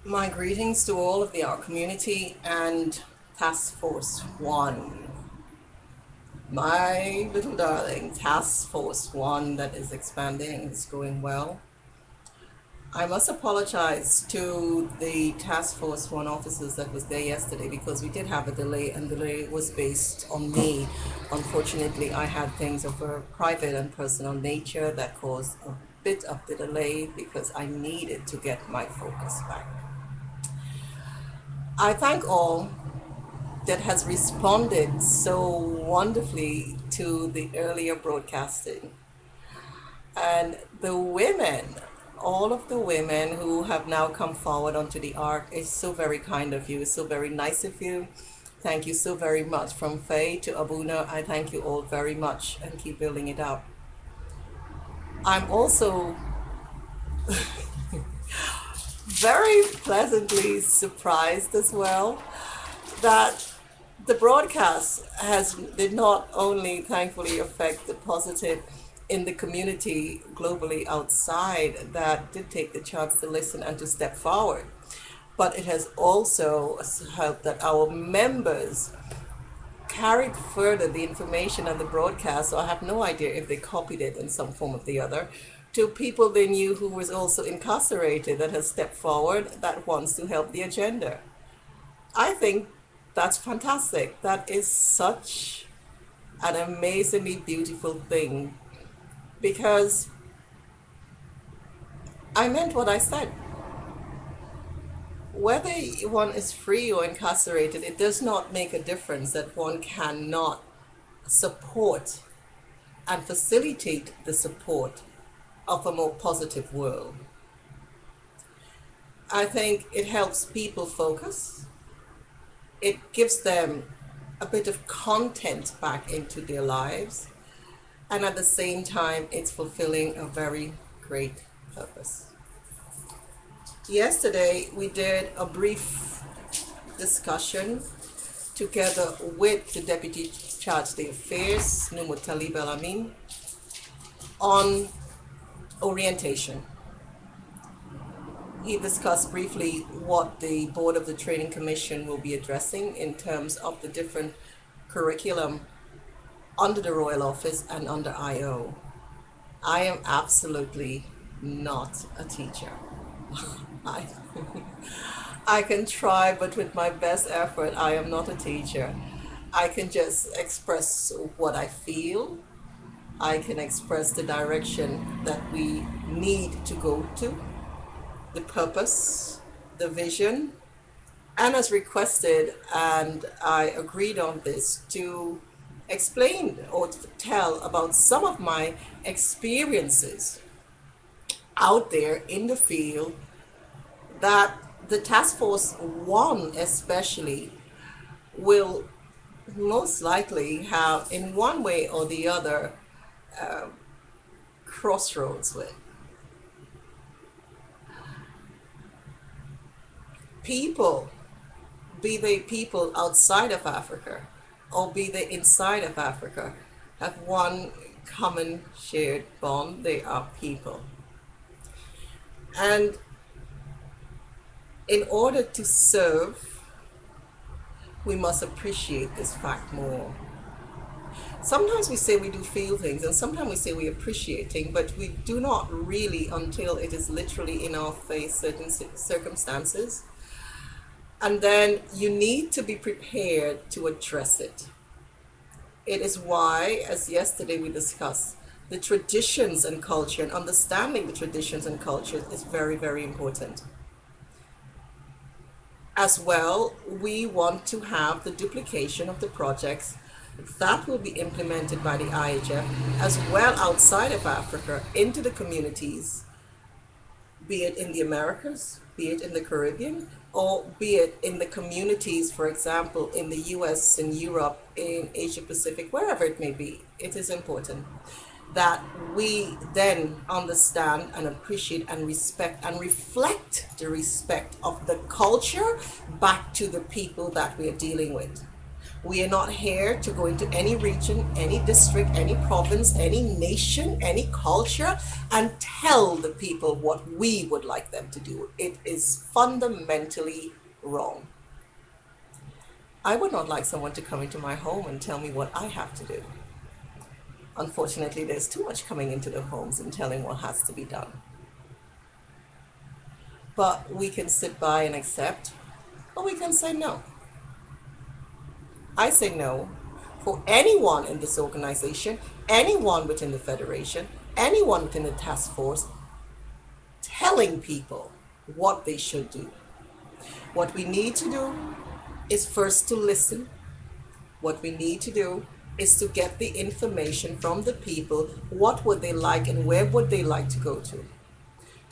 My greetings to all of the art community and Task Force One. My little darling, Task Force One that is expanding and is going well. I must apologize to the Task Force One officers that was there yesterday because we did have a delay and the delay was based on me. Unfortunately, I had things of a private and personal nature that caused a bit of the delay because I needed to get my focus back. I thank all that has responded so wonderfully to the earlier broadcasting. And the women, all of the women who have now come forward onto the arc is so very kind of you, so very nice of you. Thank you so very much. From Faye to Abuna, I thank you all very much and keep building it up. I'm also very pleasantly surprised as well that the broadcast has did not only thankfully affect the positive in the community globally outside that did take the chance to listen and to step forward, but it has also helped that our members carried further the information and the broadcast. So I have no idea if they copied it in some form or the other to people they knew who was also incarcerated that has stepped forward that wants to help the agenda. I think that's fantastic. That is such an amazingly beautiful thing because I meant what I said. Whether one is free or incarcerated, it does not make a difference that one cannot support and facilitate the support of a more positive world. I think it helps people focus. It gives them a bit of content back into their lives. And at the same time, it's fulfilling a very great purpose. Yesterday, we did a brief discussion together with the Deputy Charge d'Affaires, Numu Talib El Amin, on orientation. He discussed briefly what the Board of the Training Commission will be addressing in terms of the different curriculum under the Royal Office and under IO. I am absolutely not a teacher. I, I can try, but with my best effort, I am not a teacher. I can just express what I feel. I can express the direction that we need to go to, the purpose, the vision, and as requested, and I agreed on this, to explain or to tell about some of my experiences out there in the field that the Task Force One especially will most likely have in one way or the other crossroads with. People, be they people outside of Africa or be they inside of Africa, have one common shared bond. They are people. And in order to serve, we must appreciate this fact more. Sometimes we say we do feel things, and sometimes we say we appreciate things, but we do not really until it is literally in our face, certain circumstances. And then you need to be prepared to address it. It is why, as yesterday we discussed, the traditions and culture and understanding the traditions and cultures is very, very important. As well, we want to have the duplication of the projects that will be implemented by the IHF as well outside of Africa into the communities, be it in the Americas, be it in the Caribbean, or be it in the communities, for example, in the US, in Europe, in Asia Pacific, wherever it may be. It is important that we then understand and appreciate and respect and reflect the respect of the culture back to the people that we are dealing with. We are not here to go into any region, any district, any province, any nation, any culture and tell the people what we would like them to do. It is fundamentally wrong. I would not like someone to come into my home and tell me what I have to do. Unfortunately, there's too much coming into the homes and telling what has to be done. But we can sit by and accept, or we can say no. I say no for anyone in this organization, anyone within the federation, anyone within the task force, telling people what they should do. What we need to do is first to listen. What we need to do is to get the information from the people, what would they like and where would they like to go to.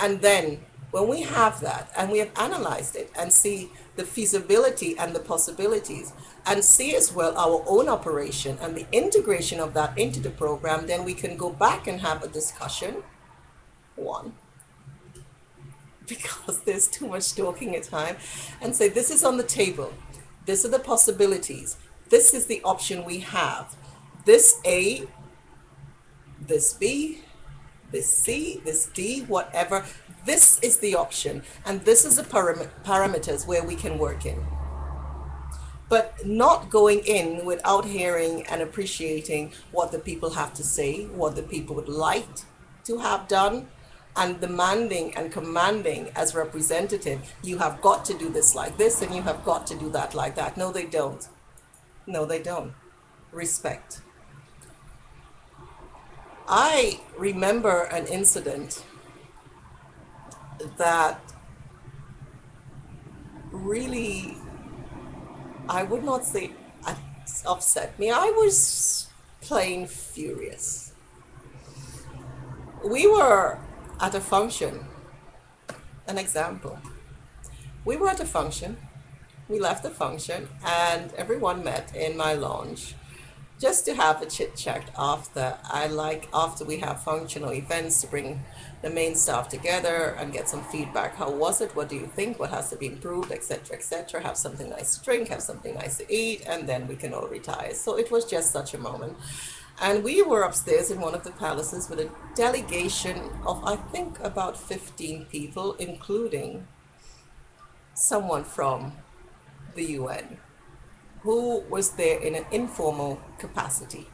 And then when we have that and we have analyzed it and see the feasibility and the possibilities and see as well our own operation and the integration of that into the program, then we can go back and have a discussion. One, because there's too much talking at time, and say this is on the table. These are the possibilities. This is the option we have. This A, this B, this C, this D, whatever. This is the option, and this is the parameters where we can work in. But not going in without hearing and appreciating what the people have to say, what the people would like to have done, and demanding and commanding as representative, you have got to do this like this, and you have got to do that like that. No, they don't. No, they don't. Respect. I remember an incident that really, I would not say upset me. I was plain furious. We were at a function, an example. We were at a function, we left the function, and everyone met in my lounge just to have a chit chat after. I like after we have functional events to bring the main staff together and get some feedback. How was it? What do you think? What has to be improved, etc., etc. Have something nice to drink, have something nice to eat, and then we can all retire. So it was just such a moment. And we were upstairs in one of the palaces with a delegation of, I think, about 15 people, including someone from the UN, who was there in an informal capacity.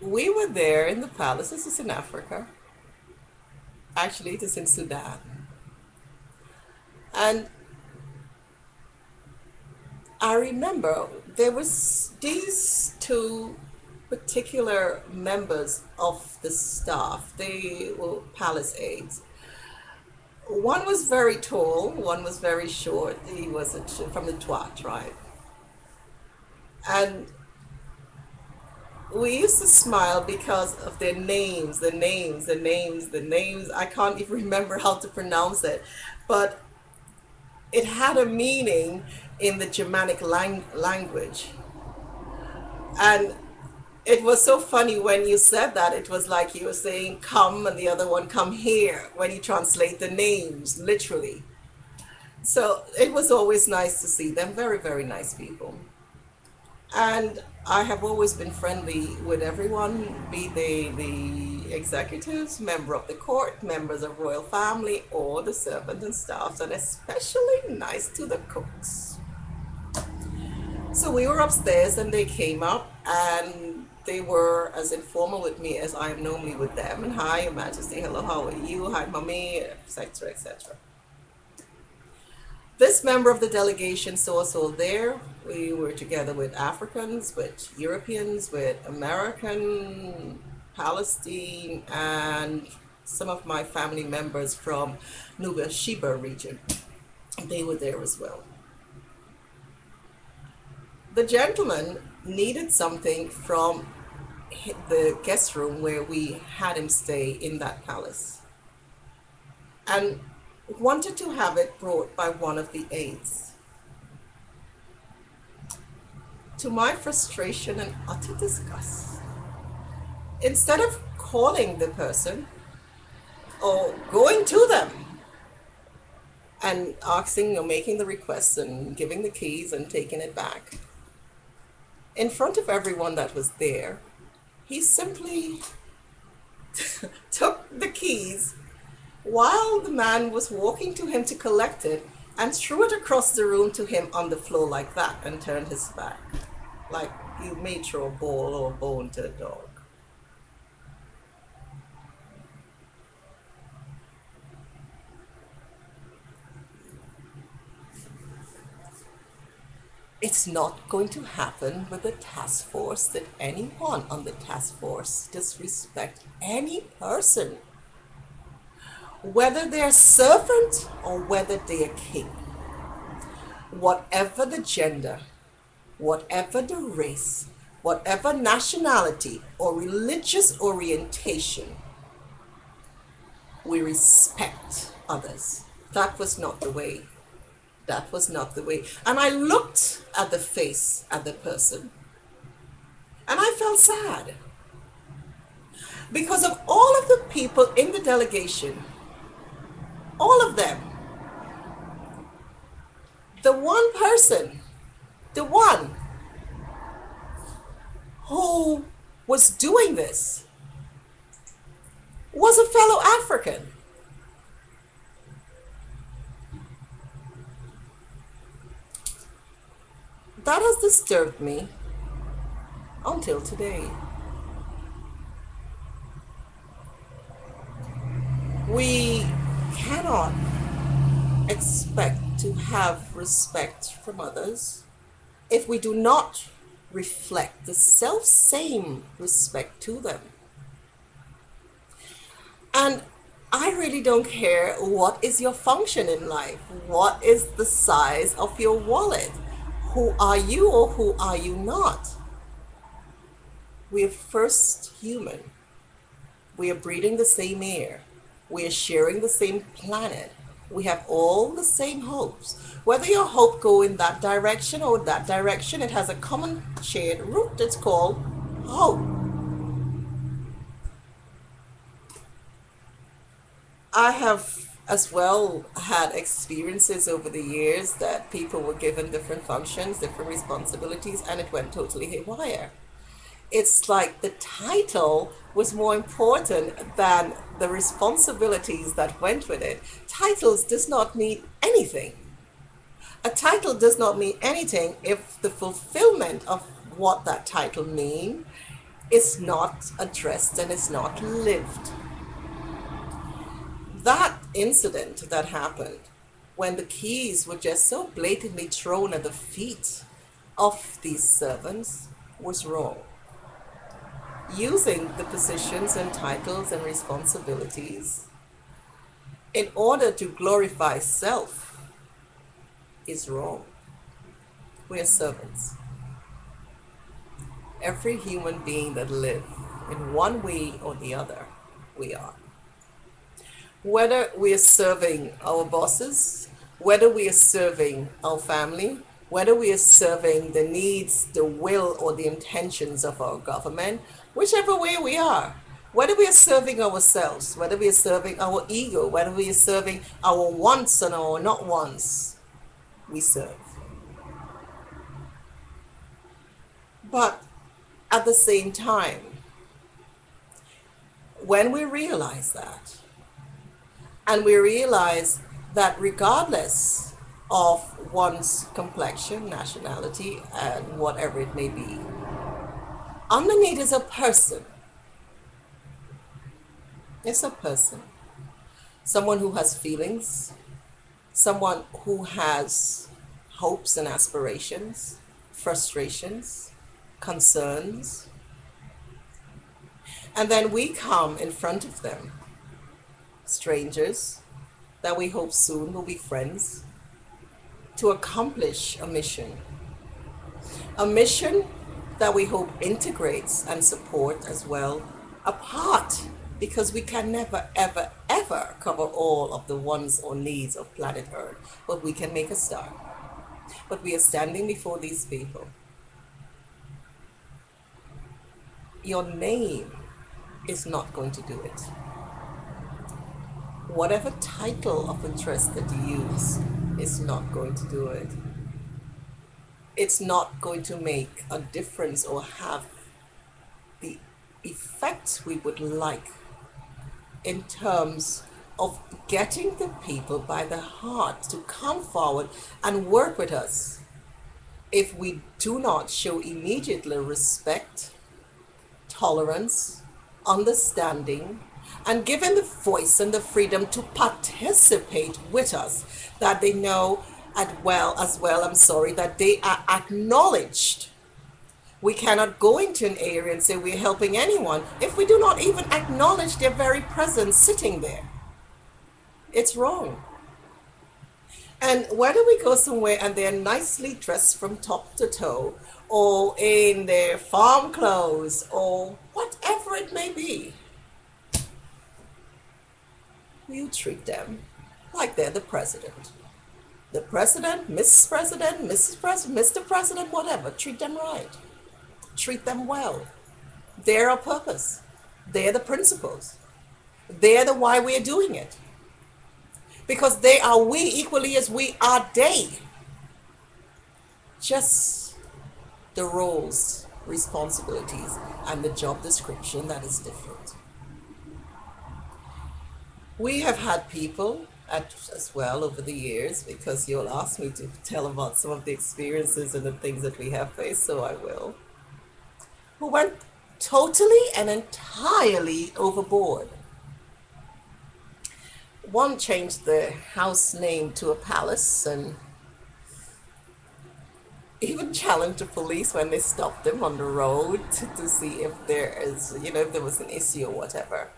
We were there in the palace. This is in Africa. Actually, it is in Sudan. And I remember there was these two particular members of the staff. They were palace aides. One was very tall, one was very short. He was from the Twa tribe. And we used to smile because of their names, the names. I can't even remember how to pronounce it. But it had a meaning in the Germanic language. And it was so funny when you said that. It was like you were saying come and the other one come here when you translate the names, literally. So it was always nice to see them. Very, very nice people. And I have always been friendly with everyone, be they the executives, member of the court, members of royal family, or the servants and staffs, and especially nice to the cooks. So we were upstairs and they came up and they were as informal with me as I am normally with them. And hi, Your Majesty, hello, how are you? Hi, mommy, etc., etc. This member of the delegation saw us all there. We were together with Africans, with Europeans, with American, Palestine, and some of my family members from Nubian, Shebah region. They were there as well. The gentleman needed something from the guest room where we had him stay in that palace, and wanted to have it brought by one of the aides. To my frustration and utter disgust, instead of calling the person or going to them, and asking or making the request and giving the keys and taking it back. In front of everyone that was there, he simply took the keys while the man was walking to him to collect it and threw it across the room to him on the floor like that and turned his back. Like you may throw a ball or a bone to a dog. It's not going to happen with the task force that anyone on the task force disrespect any person, whether they're servant or whether they're king. Whatever the gender, whatever the race, whatever nationality or religious orientation, we respect others. That was not the way. That was not the way. And I looked at the face of the person and I felt sad because of all of the people in the delegation, all of them, the one person, the one who was doing this was a fellow African. That has disturbed me until today. We cannot expect to have respect from others if we do not reflect the self-same respect to them. And I really don't care what is your function in life, what is the size of your wallet, who are you or who are you not. We are first human. We are breathing the same air. We are sharing the same planet. We have all the same hopes. Whether your hope go in that direction or that direction, it has a common shared root that's called hope. I have as well had experiences over the years that people were given different functions, different responsibilities, and it went totally haywire. It's like the title was more important than the responsibilities that went with it. Titles does not mean anything. A title does not mean anything if the fulfillment of what that title means is not addressed and is not lived. That incident that happened when the keys were just so blatantly thrown at the feet of these servants was wrong. Using the positions and titles and responsibilities in order to glorify self is wrong. We are servants. Every human being that lives in one way or the other, we are. Whether we are serving our bosses, whether we are serving our family, whether we are serving the needs, the will, or the intentions of our government, whichever way we are, whether we are serving ourselves, whether we are serving our ego, whether we are serving our wants and our not wants, we serve. But at the same time, when we realize that, and we realize that regardless of one's complexion, nationality, and whatever it may be, underneath is a person. It's a person. Someone who has feelings, someone who has hopes and aspirations, frustrations, concerns. And then we come in front of them, strangers that we hope soon will be friends, to accomplish a mission. A mission that we hope integrates and support as well, a part, because we can never, ever, ever cover all of the wants or needs of planet Earth, but we can make a start. But we are standing before these people. Your name is not going to do it. whatever title of interest that you use is not going to do it. It's not going to make a difference or have the effect we would like in terms of getting the people by the heart to come forward and work with us. If we do not show immediately respect, tolerance, understanding, and given the voice and the freedom to participate with us, that they know that they are acknowledged. We cannot go into an area and say we're helping anyone if we do not even acknowledge their very presence sitting there. It's wrong. And whether we go somewhere and they're nicely dressed from top to toe, or in their farm clothes, or whatever it may be, you treat them like they're the president. The president, Mrs. President, Mrs. President, Mr. President, whatever. Treat them right. Treat them well. They're our purpose. They're the principles. They're the why we're doing it. Because they are we equally as we are they. Just the roles, responsibilities, and the job description that is different. We have had people as well over the years, because you'll ask me to tell about some of the experiences and the things that we have faced, so I will, who went totally and entirely overboard. One changed the house name to a palace and even challenged the police when they stopped them on the road to see if if there was an issue or whatever.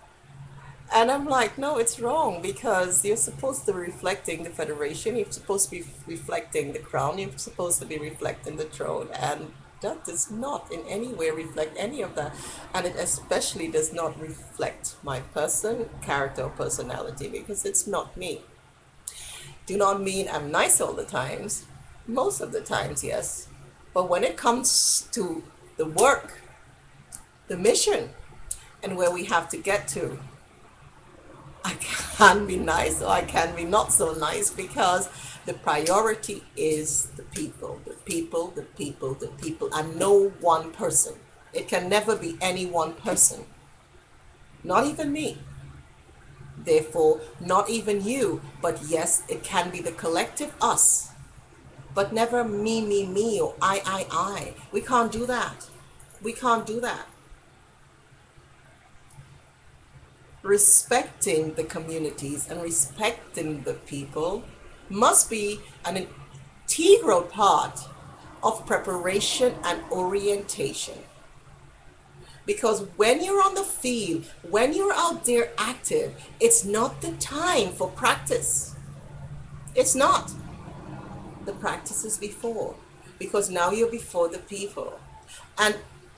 And I'm like, no, it's wrong, because you're supposed to be reflecting the federation, you're supposed to be reflecting the crown, you're supposed to be reflecting the throne, and that does not in any way reflect any of that. And it especially does not reflect my character or personality, because it's not me. Do not mean I'm nice all the times. Most of the times, yes. But when it comes to the work, the mission, and where we have to get to, I can be nice or I can be not so nice, because the priority is the people, the people, the people, the people, and no one person. It can never be any one person, not even me. Therefore, not even you, but yes, it can be the collective us, but never me, or I. We can't do that. We can't do that. Respecting the communities and respecting the people must be an integral part of preparation and orientation. Because when you're on the field, when you're out there active, it's not the time for practice. It's not. The practice is before, because now you're before the people. And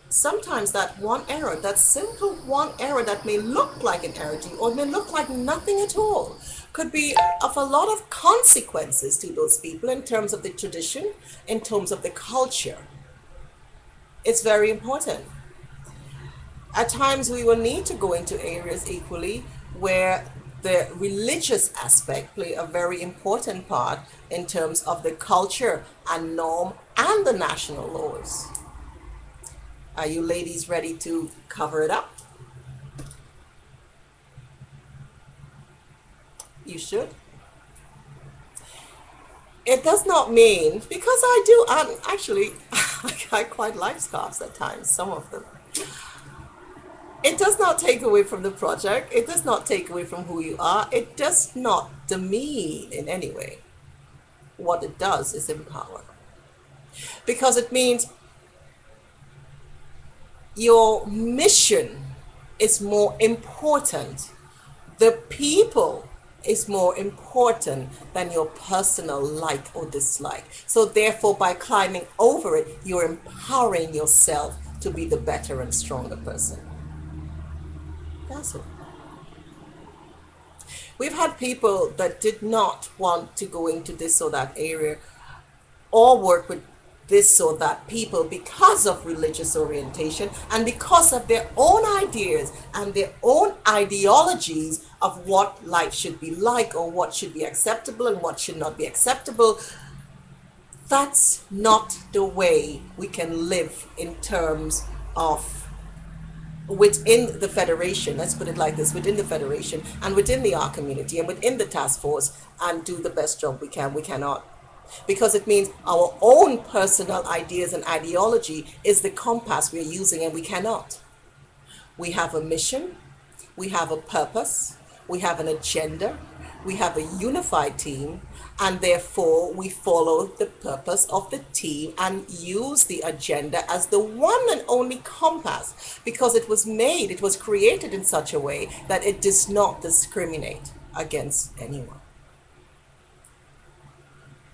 sometimes that one error, that simple one error that may look like an error to you, or may look like nothing at all, could be of a lot of consequences to those people in terms of the tradition, in terms of the culture. It's very important. At times we will need to go into areas equally where the religious aspect play a very important part in terms of the culture and norm and the national laws. Are you ladies ready to cover it up? You should. It does not mean, because actually, I quite like scarves at times, some of them. It does not take away from the project. It does not take away from who you are. It does not demean in any way. What it does is empower. Because it means your mission is more important. The people is more important than your personal like or dislike. So therefore, by climbing over it, you're empowering yourself to be the better and stronger person. That's it. We've had people that did not want to go into this or that area or work with this or that people because of religious orientation and because of their own ideas and their own ideologies of what life should be like or what should be acceptable and what should not be acceptable. That's not the way we can live in terms of within the Federation, let's put it like this, within the Federation and within the ARC community and within the task force, and do the best job we can. We cannot. Because it means our own personal ideas and ideology is the compass we're using, and we cannot. We have a mission, we have a purpose, we have an agenda, we have a unified team, and therefore we follow the purpose of the team and use the agenda as the one and only compass, because it was created in such a way that it does not discriminate against anyone.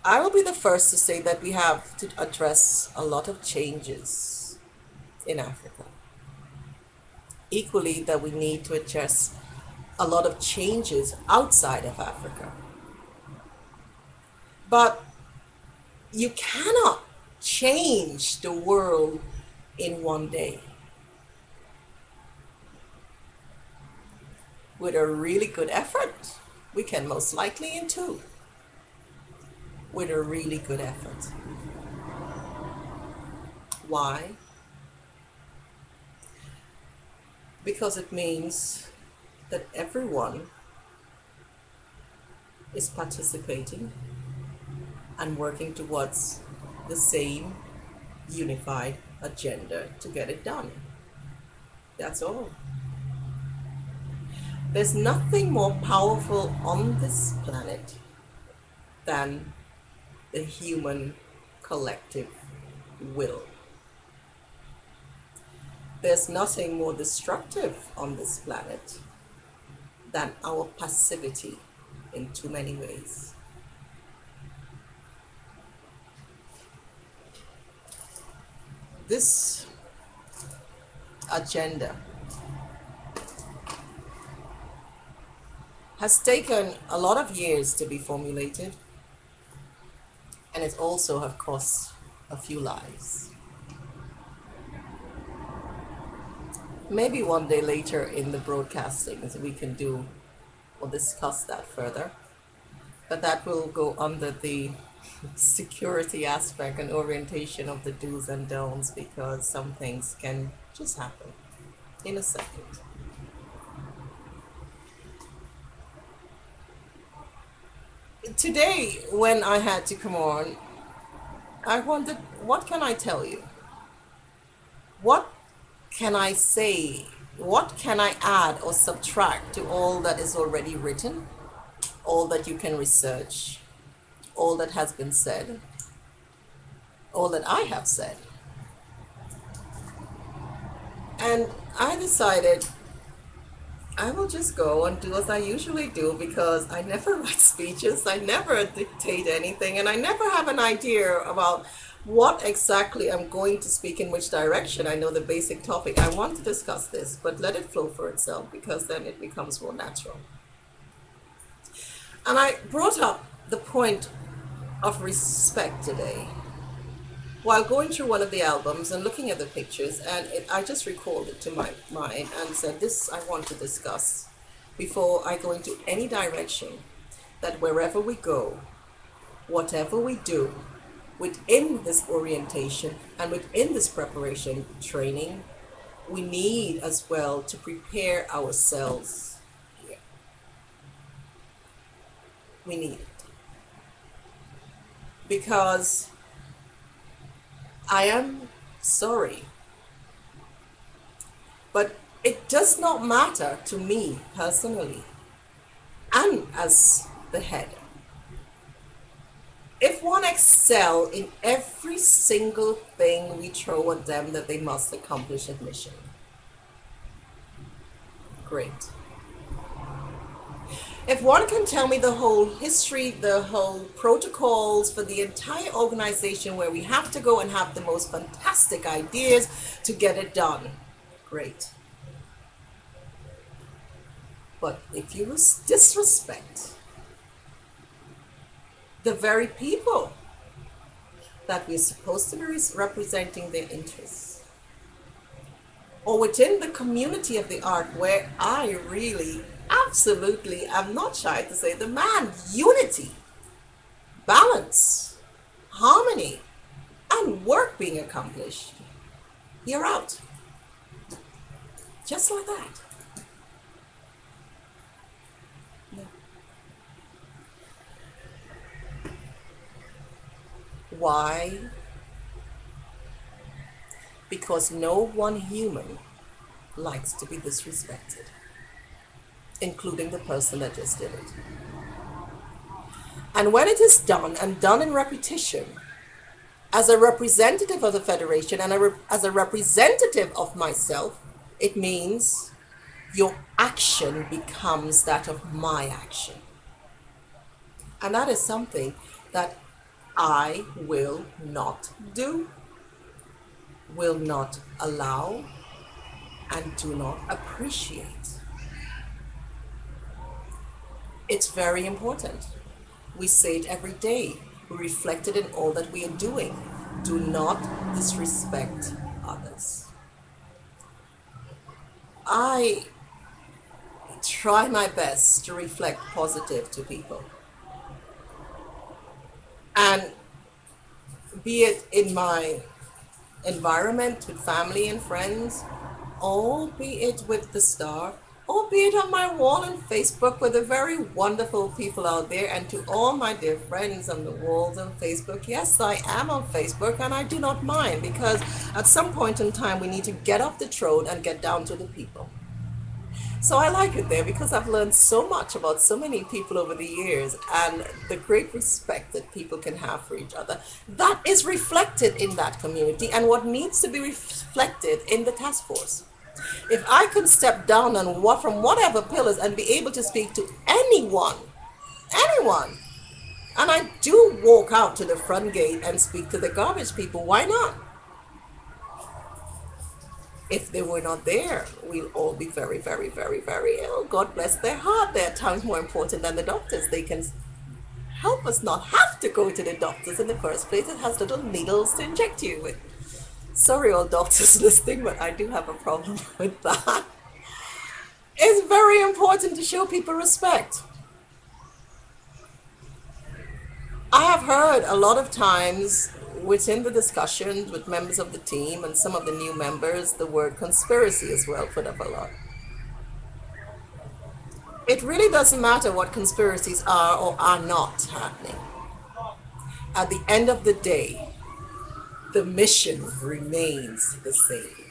I will be the first to say that we have to address a lot of changes in Africa. Equally, that we need to address a lot of changes outside of Africa. But you cannot change the world in one day. With a really good effort, we can most likely in two. With a really good effort. Why? Because it means that everyone is participating and working towards the same unified agenda to get it done. That's all. There's nothing more powerful on this planet than the human collective will. There's nothing more destructive on this planet than our passivity in too many ways. This agenda has taken a lot of years to be formulated, and it also have cost a few lives. Maybe one day later in the broadcastings we can do or discuss that further, but that will go under the security aspect and orientation of the do's and don'ts, because some things can just happen in a second. Today, when I had to come on, I wondered, what can I tell you? What can I say? What can I add or subtract to all that is already written, all that you can research, all that has been said, all that I have said? And I decided I will just go and do as I usually do, because I never write speeches, I never dictate anything, and I never have an idea about what exactly I'm going to speak in which direction. I know the basic topic. I want to discuss this, but let it flow for itself, because then it becomes more natural. And I brought up the point of respect today while going through one of the albums and looking at the pictures, and I just recalled it to my mind and said, this I want to discuss before I go into any direction, that wherever we go, whatever we do, within this orientation and within this preparation training, we need as well to prepare ourselves here. We need it. Because I am sorry, but it does not matter to me personally and as the head. If one excel in every single thing we throw at them that they must accomplish at mission, great. If one can tell me the whole history, the whole protocols for the entire organization where we have to go and have the most fantastic ideas to get it done, great. But if you disrespect the very people that we're supposed to be representing their interests. Or within the community of the art, where I really absolutely am not shy to say, demand unity, balance, harmony, and work being accomplished, you're out. Just like that. Yeah. Why? Because no one human likes to be disrespected, including the person that just did it. And when it is done, and done in repetition, as a representative of the Federation and as a representative of myself, it means your action becomes that of my action. And that is something that I will not do, will not allow, and do not appreciate. It's very important. We say it every day. We reflect it in all that we are doing. Do not disrespect others. I try my best to reflect positive to people. And be it in my environment with family and friends, albeit with the star, albeit on my wall on Facebook with the very wonderful people out there, and to all my dear friends on the walls on Facebook, yes, I am on Facebook, and I do not mind, because at some point in time we need to get off the throne and get down to the people. So I like it there because I've learned so much about so many people over the years, and the great respect that people can have for each other. That is reflected in that community, and what needs to be reflected in the task force. If I can step down on from whatever pillars and be able to speak to anyone, and I do walk out to the front gate and speak to the garbage people, why not? If they were not there, we'll all be very, very, very, very ill. God bless their heart. They're at times more important than the doctors. They can help us not have to go to the doctors in the first place. It has little needles to inject you with. Sorry, all doctors listening, but I do have a problem with that. It's very important to show people respect. I have heard a lot of times within the discussions with members of the team and some of the new members, the word conspiracy as well put up a lot. It really doesn't matter what conspiracies are or are not happening. At the end of the day, the mission remains the same.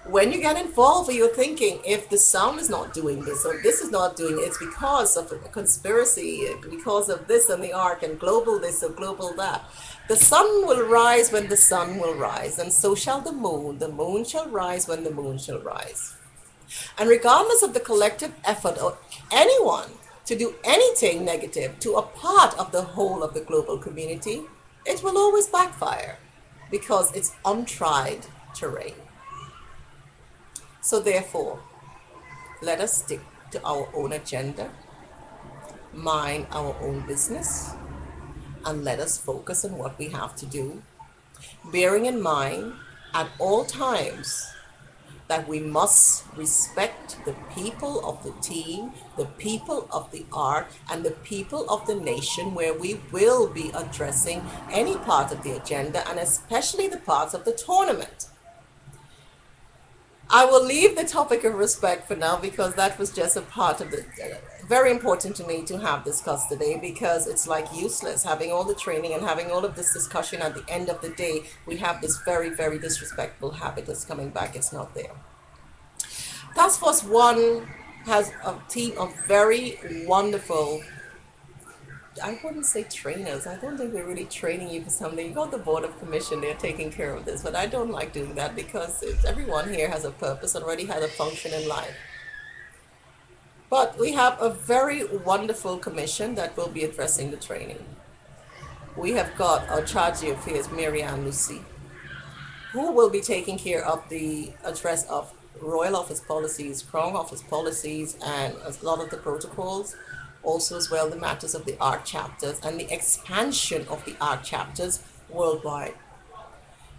When you get involved, or you're thinking, if the sound is not doing this or this is not doing it, it's because of a conspiracy, because of this and the ark and global this or global that. The sun will rise when the sun will rise, and so shall the moon. The moon shall rise when the moon shall rise. And regardless of the collective effort of anyone to do anything negative to a part of the whole of the global community, it will always backfire because it's untried terrain. So therefore, let us stick to our own agenda, mind our own business, and let us focus on what we have to do, bearing in mind at all times that we must respect the people of the team, the people of the art, and the people of the nation, where we will be addressing any part of the agenda, and especially the parts of the tournament. I will leave the topic of respect for now, because that was just a part of the, very important to me to have discussed today, because it's like useless having all the training and having all of this discussion. At the end of the day, we have this very, very disrespectful habit that's coming back. It's not there. Task Force 1 has a team of very wonderful, I wouldn't say trainers. I don't think we're really training you for something. You got the board of commission, they're taking care of this, but I don't like doing that because everyone here has a purpose, already has a function in life. But we have a very wonderful commission that will be addressing the training. We have got our charge of affairs, Marianne Lucy, who will be taking care of the address of Royal Office policies, Crown Office policies, and a lot of the protocols. also as well the matters of the art chapters and the expansion of the art chapters worldwide.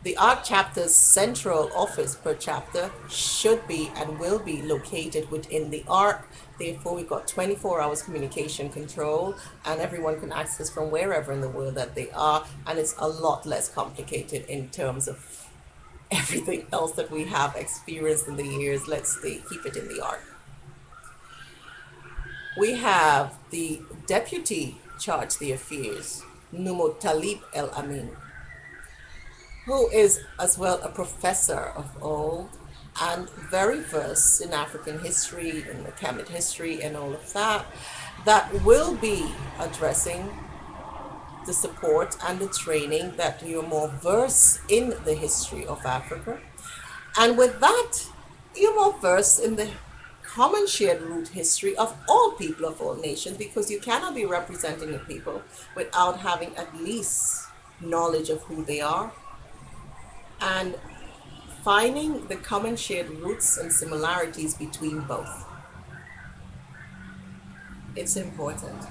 The art chapter's central office per chapter should be and will be located within the ARC. Therefore, we've got 24 hours communication control, and everyone can access from wherever in the world that they are, and it's a lot less complicated in terms of everything else that we have experienced in the years. Let's keep it in the ARC. We have the Deputy Charge d'Affaires, Numo Talib El Amin, who is as well a professor of old and very versed in African history and the Kemet history and all of that, that will be addressing the support and the training that you're more versed in the history of Africa. And with that, you're more versed in the common shared root history of all people of all nations, because you cannot be representing the people without having at least knowledge of who they are and finding the common shared roots and similarities between both. It's important.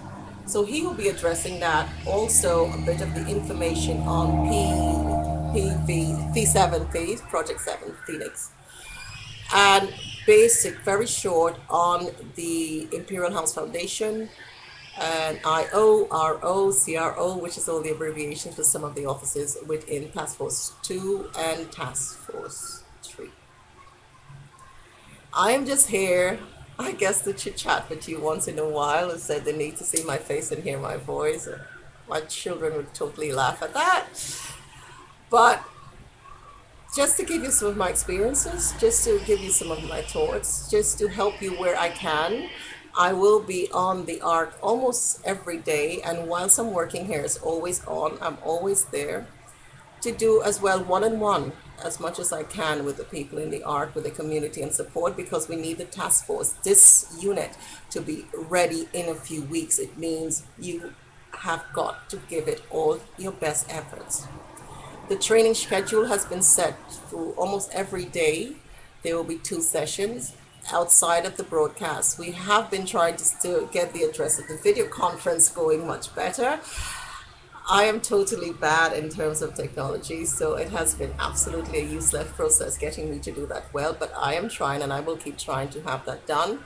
So he will be addressing that, also a bit of the information on P7 Project 7 Phoenix, and basic, very short on the Imperial House Foundation, and IO, RO, CRO, which is all the abbreviations for some of the offices within Task Force 2 and Task Force 3. I'm just here, I guess, to chit chat with you once in a while, and said they need to see my face and hear my voice. My children would totally laugh at that. But just to give you some of my experiences, just to give you some of my thoughts, just to help you where I can. I will be on the ARC almost every day, and whilst I'm working here, it's always on. I'm always there to do as well one-on-one as much as I can with the people in the ARC, with the community and support, because we need the task force, this unit, to be ready in a few weeks. It means you have got to give it all your best efforts. The training schedule has been set through almost every day. There will be 2 sessions. Outside of the broadcast, we have been trying to still get the address of the video conference going much better. I am totally bad in terms of technology, so it has been absolutely a useless process getting me to do that well, but I am trying, and I will keep trying to have that done.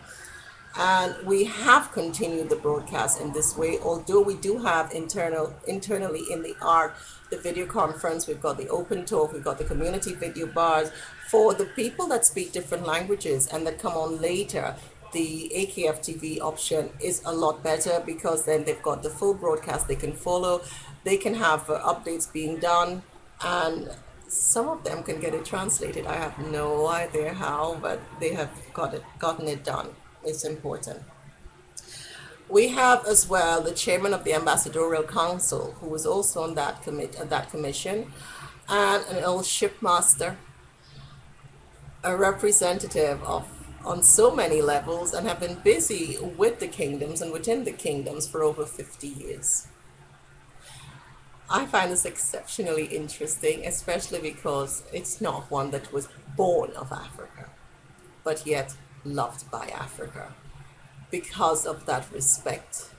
And we have continued the broadcast in this way, although we do have internally in the ARC, the video conference, we've got the open talk, we've got the community video bars. For the people that speak different languages and that come on later, the AKF TV option is a lot better, because then they've got the full broadcast they can follow. They can have updates being done, and some of them can get it translated. I have no idea how, but they have gotten it done. It's important. We have as well the chairman of the Ambassadorial Council, who was also on that commission, and an old shipmaster, a representative of on so many levels, and have been busy with the kingdoms and within the kingdoms for over 50 years. I find this exceptionally interesting, especially because it's not one that was born of Africa, but yet loved by Africa, because of that respect,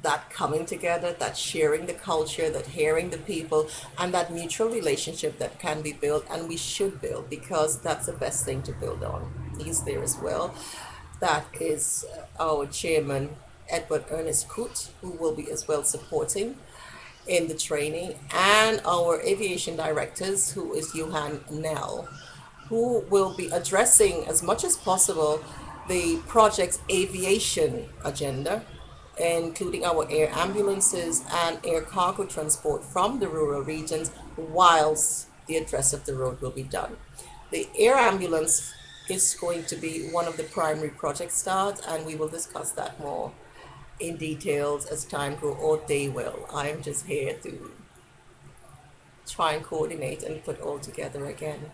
that coming together, that sharing the culture, that hearing the people, and that mutual relationship that can be built, and we should build, because that's the best thing to build on. He's there as well. That is our chairman, Edward Ernest Coote, who will be as well supporting in the training, and our aviation directors, who is Johan Nell, who will be addressing as much as possible the project's aviation agenda, including our air ambulances and air cargo transport from the rural regions, whilst the address of the road will be done. The air ambulance is going to be one of the primary project starts, and we will discuss that more in details as time goes, or they will. I am just here to try and coordinate and put all together again.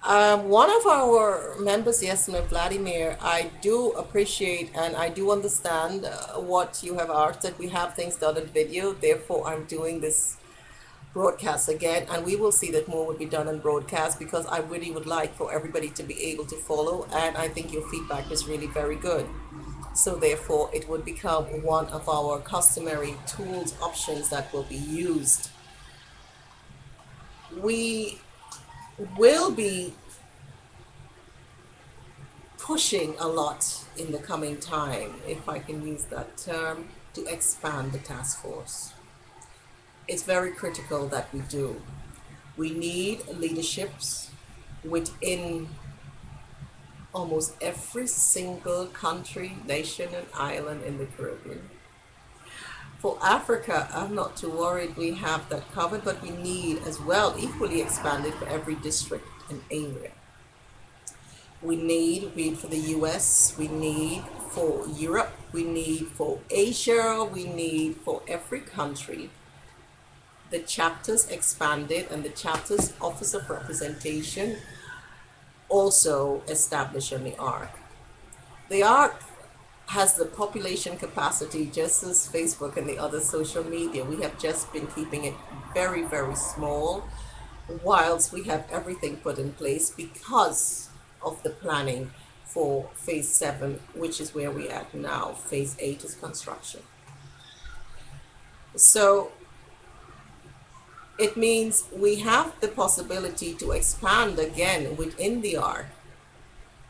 One of our members yesterday, Vladimir, I do appreciate and I do understand what you have asked, that we have things done in video. Therefore, I'm doing this broadcast again, and we will see that more will be done in broadcast, because I really would like for everybody to be able to follow, and I think your feedback is really very good. So therefore, it would become one of our customary tools options that will be used. We will be pushing a lot in the coming time, if I can use that term, to expand the task force. It's very critical that we do. We need leaderships within almost every single country, nation, and island in the Caribbean. For Africa, I'm not too worried. We have that covered, but we need as well, equally expanded for every district and area. We need for the US, we need for Europe, we need for Asia, we need for every country. The chapters expanded and the chapters Office of Representation also established on the ARC. The ARC has the population capacity just as Facebook and the other social media. We have just been keeping it very, very small whilst we have everything put in place because of the planning for phase 7, which is where we're at now. Phase 8 is construction. So it means we have the possibility to expand again within the ARC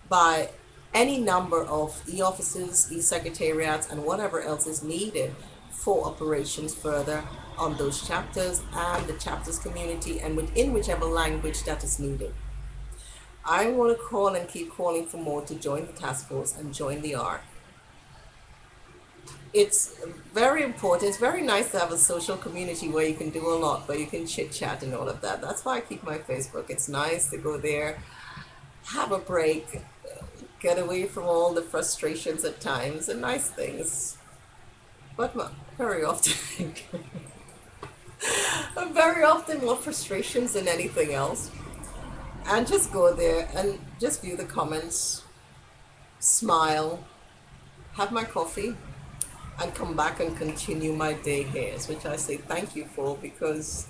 by any number of e-offices, e-secretariats, and whatever else is needed for operations further on those chapters and the chapters community and within whichever language that is needed. I want to call and keep calling for more to join the task force and join the ARC. It's very important. It's very nice to have a social community where you can do a lot, where you can chit chat and all of that. That's why I keep my Facebook. It's nice to go there, have a break, get away from all the frustrations at times and nice things. But very often, very often more frustrations than anything else. And just go there and just view the comments, smile, have my coffee, and come back and continue my day here, which I say thank you for, because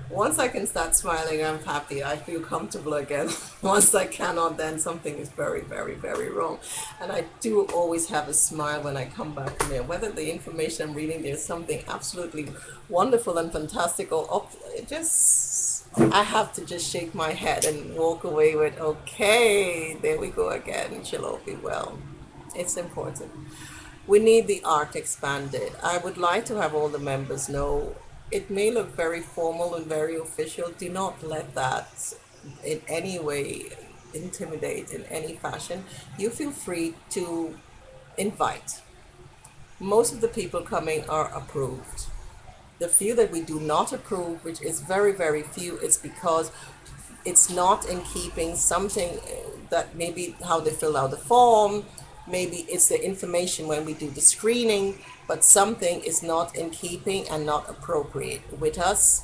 once I can start smiling, I'm happy. I feel comfortable again. Once I cannot, then something is very, very, very wrong. And I do always have a smile when I come back from there. Whether the information I'm reading, there's something absolutely wonderful and fantastic, or I have to just shake my head and walk away with, okay, there we go again. She'll all be well. It's important. We need the ARC expanded. I would like to have all the members know it may look very formal and very official. Do not let that in any way intimidate in any fashion. You feel free to invite. Most of the people coming are approved. The few that we do not approve, which is very, very few, it's because it's not in keeping something that maybe how they fill out the form, maybe it's the information when we do the screening, but something is not in keeping and not appropriate with us,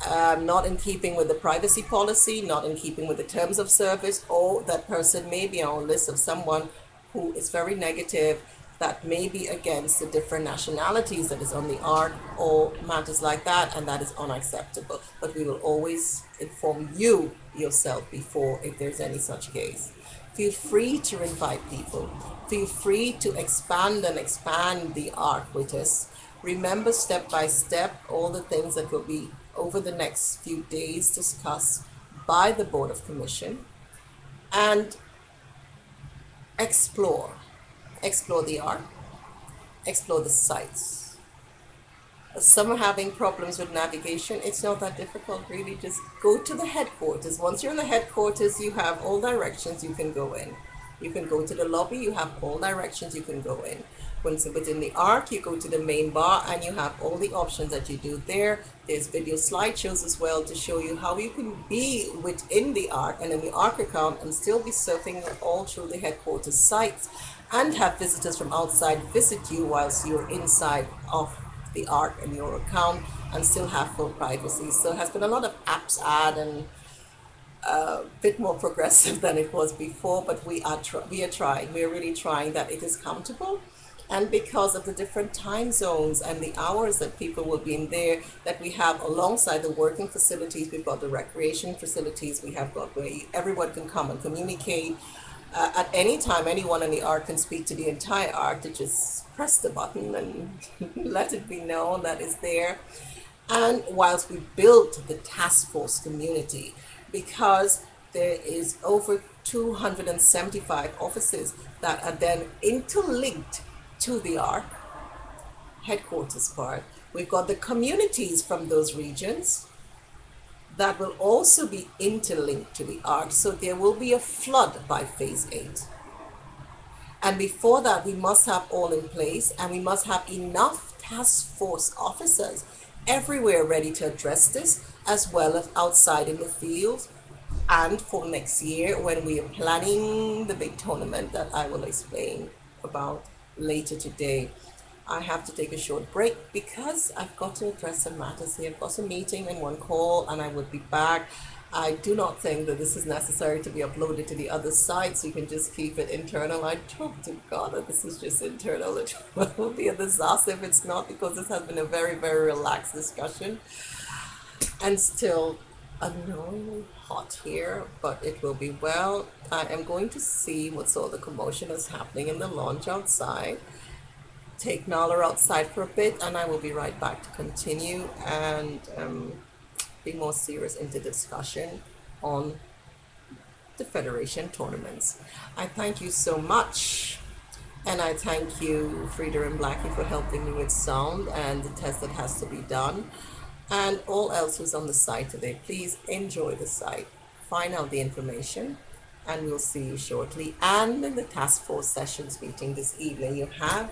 not in keeping with the privacy policy, not in keeping with the terms of service, or that person may be on a list of someone who is very negative, that may be against the different nationalities that is on the ARC or matters like that, and that is unacceptable. But we will always inform you yourself before if there's any such case. Feel free to invite people. Feel free to expand the ARC with us. Remember step by step all the things that will be over the next few days discussed by the Board of Commission, and explore the ARC, explore the sites. Some are having problems with navigation. It's not that difficult, really. Just go to the headquarters. Once you're in the headquarters, you have all directions you can go in. You can go to the lobby, you have all directions you can go in. Once within the ARC, you go to the main bar and you have all the options that you do there. There's video slideshows as well to show you how you can be within the ARC and in the ARC account and still be surfing all through the headquarters sites and have visitors from outside visit you whilst you're inside of the ARC and your account and still have full privacy. So it has been a lot of apps add and a bit more progressive than it was before, but we are trying. We are really trying that it is comfortable. And because of the different time zones and the hours that people will be in there, that we have alongside the working facilities, we've got the recreation facilities, we have got where everyone can come and communicate. At any time, anyone in the ARC can speak to the entire ARC to just press the button and let it be known that it's there. And whilst we built the task force community, because there is over 275 offices that are then interlinked to the ARC headquarters part, we've got the communities from those regions that will also be interlinked to the ARC. So there will be a flood by phase 8. And before that, we must have all in place, and we must have enough task force officers everywhere ready to address this, as well as outside in the field. And for next year, when we are planning the big tournament that I will explain about later today, I have to take a short break because I've got to address some matters here. I've got a meeting and one call, and I will be back. I do not think that this is necessary to be uploaded to the other site, so you can just keep it internal. I hope to God that this is just internal. It will be a disaster if it's not, because this has been a very, very relaxed discussion and still annoyingly hot here, but it will be well. I am going to see what sort of commotion is happening in the launch outside. Take Nala outside for a bit, and I will be right back to continue and be more serious into discussion on the Federation tournaments. I thank you so much, and I thank you, Frida and Blackie, for helping me with sound and the test that has to be done, and all else who's on the site today. Please enjoy the site, find out the information, and we'll see you shortly. And in the task force sessions meeting this evening, you have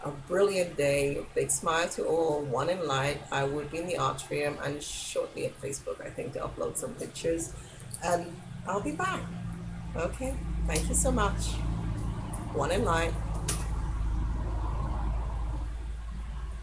a brilliant day. A big smile to all. One in light. I will be in the atrium and shortly at Facebook, I think, to upload some pictures. And I'll be back. Okay. Thank you so much. One in light.